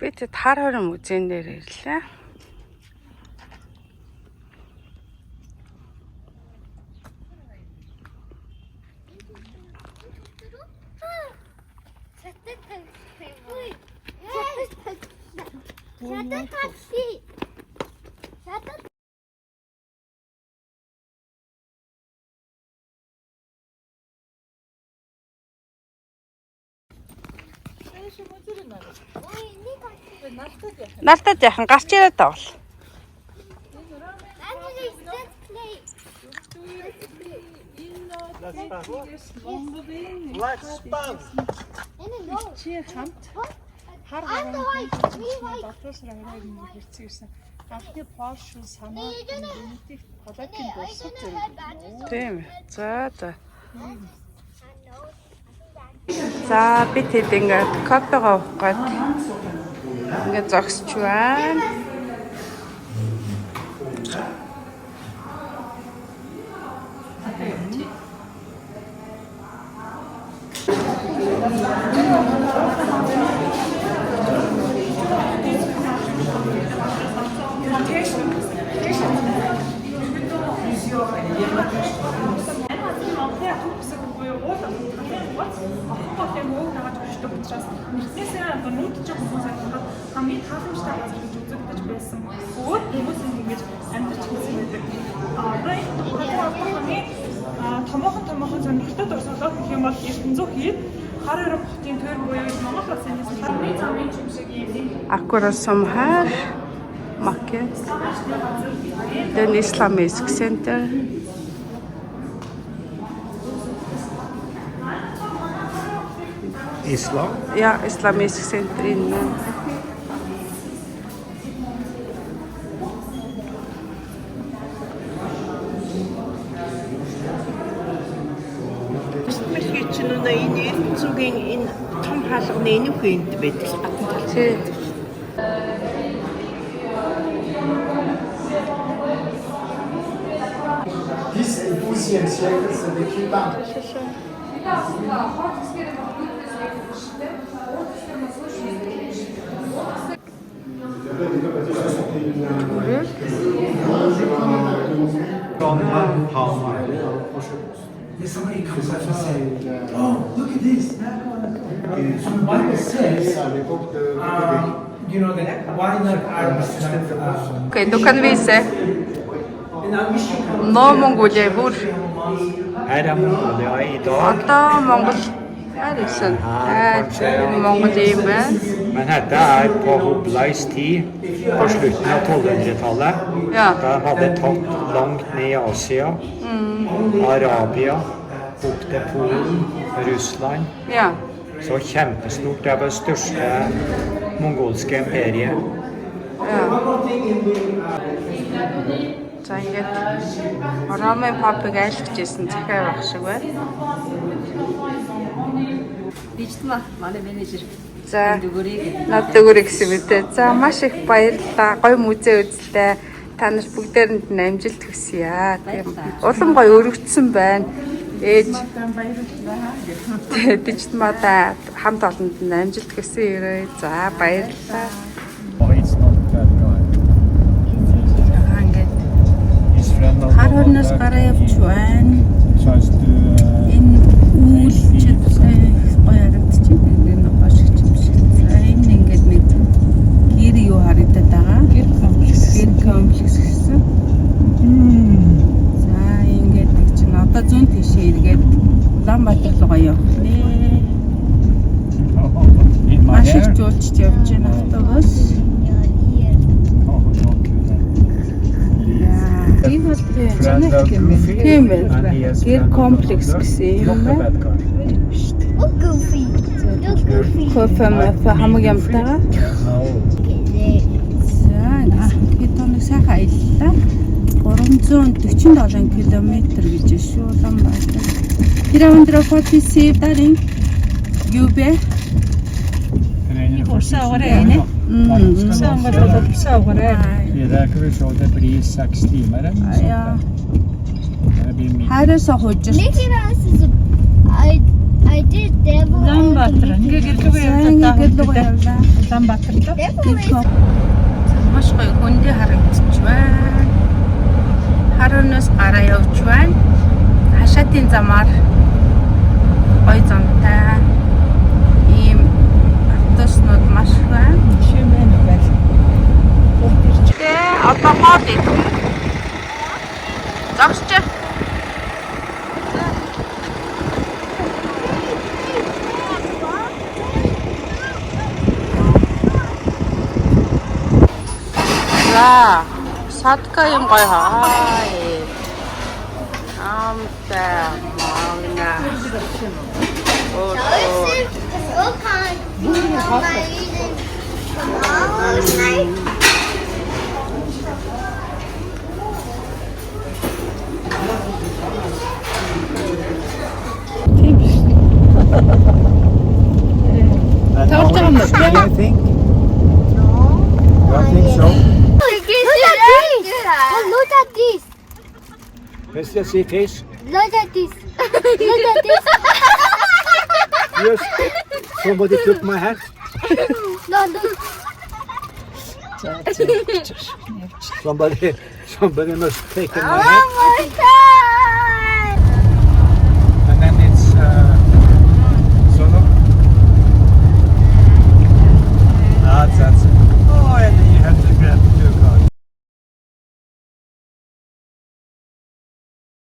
Би тэд хар хорин музейн дээр ирлээ. Нартад яхан гарч ирээд тавал. Чи хамт хар ирсэн. Анхны Porsche санаа Benedict Polakin болсон зэрэг. Тийм. За. За би тэд ингээд кофего уух гээд ингээд зогсч байна. Хамгийн таалагдсан газар гэж үзэгдэж байсан. Өөр хүмүүс ингэж амьдарч хэлсэн байдаг. Одоо хамгийн томоохон сонирхолтой дурсгалууд гэх юм бол Эрдэнэзүү хийд хар хорин хотын төр буюу Монгол улсын хамгийн замын юм шиг юм. Аккурат сумхаар маркет. Den Islamic Center. Islam? Ja, Islamic Center inne. Энэ Эрдэнэзүүгийн энэ том хаалганы энэ үхэнд байдаг гадна талд. This 12e siècle, c'est vécu par. Oh, look at this. You know that why not Okej, då kan vi se. Ноо Монголиа бүр Хайраа Монголиа иdag. одоо Монгол хайрсан. Монгол юм байна. Man hade här på Hoblays tid på slutet av 1200-talet. Ja. De hade tatt långt ner i Asia, Arabia, upp till Polen, Ryssland. Ja. Så kjempestort. Det var det største mongolske imperiet. За ингээд Ромын папыг айлгч ирсэн захиа байх шиг байна. Дижитал манай менежер. За над дөгөрэй гэсэн мэт. За маш их баярлалаа. Гоё музей үзлээ. Та нар бүгдээрэнд нь амжилт хүсье. Тийм улам гоё өргөцсөн байна. Ээж дижитмада хамт олонд нь амжилт хүсье. За баярлалаа. Хар хорноос гараа явж байна. Энэ үйлчид гоё харагдчихэв. Энэ гошигч юм шиг. За энэ ингээд нэг гэр юу харагдаад байгаа. Гэр комплекс гэсэн. За ингээд нэг чинь одоо зүүн тишээ эргээд Улаанбаатар руу явах нэ. Маш их жуулчд явж байна автобус. Энэ бол тийм байна. Гэр комплекс гэсэн юм байна. Кофе хамаг юмтайгаа. За хэд тоног сайхан аяллаа. 347 км гэж шүү Улаанбаатар. 347 дарын юу бэ? Savarene. Det där kan vi se det blir 6 timmar. Ja. Här är så hojt. I did devil. Зам батыр. Ингээ гэрэг Ингээд л гоёлаа. Зам батыр л. Маш гоё хөндөө харагдчих байна. Харуунаас гараа явж байна. Хашаатын замаар гоё замтай. Ийм автобуснууд маш байна. Шимэн байл. Тэ одоо хот ий. Загсч. За, садка юм гоё хаа. Амтай маана. Оо. So kind. What do you think? You think so? Look at this. Let's just see fish. Look at this. Look at this. Yes. Somebody took my hat. No, look. Somebody must have taken my Oh hat. my God.